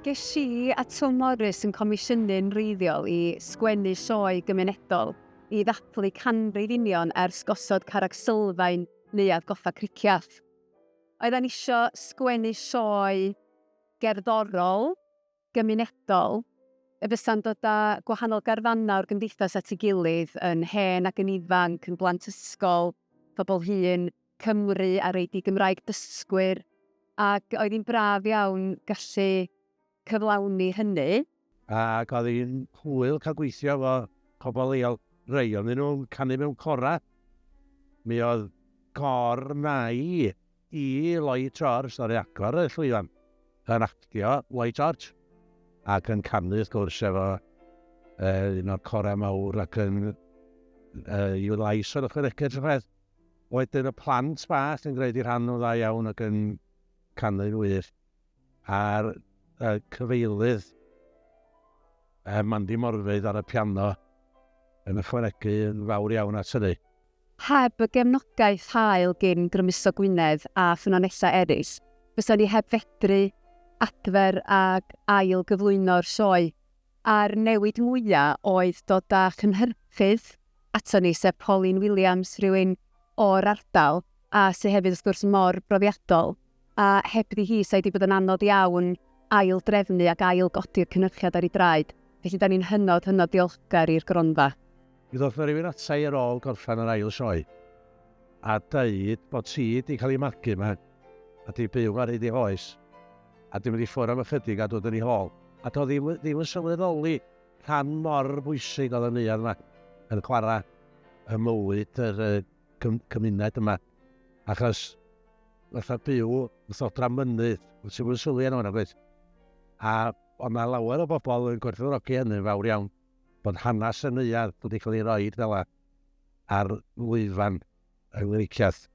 Ges i a Tom Morris yn comisiynu'n wreiddiol i sgwennu sioe gymunedol i ddathlu canrif union ers gosod carreg sylfaen neuadd goffa criciath. Oedden isio sgwennu sioe gerddorol, gymunedol, y bysa'n dod â gwahanol garfanna o'r gymdeithas at ei gilydd yn hen ac yn ifanc, yn blant ysgol, pobl hŷn, Cymru a reidi Gymraeg dysgwyr, ac oedd hi'n braf iawn gallu cyflawni hynny. Ac oedd hi'n hwyl cael gweithio efo pobl leol, rei o'n nhw'n canu mewn cora. Mi oedd cor nai i Lloyd George, stori agor y llwyfan, yn actio Lloyd George, ac yn canu wrth gwrs efo un o'r cora mawr ac yn i'w lais o'r ychwanegau trafedd. Wedyn y plant bach yn gwneud i'r rhan o dda iawn ac yn canu'n wych. A'r cyfeilydd Mandy Morfydd ar y piano yn ychwanegu yn fawr iawn at hynny. Heb y gefnogaeth hael gyn Grymuso Gwynedd a ffynonellau eraill, fysa ni heb fedru adfer ag ail gyflwyno'r sioe. A'r newid mwyaf oedd dod â chynhyrchydd ato ni, sef Pauline Williams, rhywun o'r ardal, a sydd hefyd wrth gwrs mor brofiadol. A heb iddi hi, sydd wedi bod yn anodd iawn ail drefnu ac ail godi'r cynhyrchiad ar ei draed. Felly da ni'n hynod diolchgar i'r gronfa. Mi ddoth na rhywun ata i ar ôl gorffen yr ail sioe a dweud bod ti wedi cael ei magu yma a di byw ar ei oes a di mynd i ffwrdd am ychydig a dod yn ei hôl. A do ddim yn sylweddoli rhan mor bwysig oedd y neuadd yma yn chwarae y mywyd yr cymuned yma. Achos fatha byw wrth odra mynydd, ti'n mynd sylwi yn hwnna, gweud. A oedd yna lawer o bobl yn gwerthfawrogi hynny'n fawr iawn bod hanes y neuadd wedi cael ei roed fel ar lwyfan yng Nghyricaeth.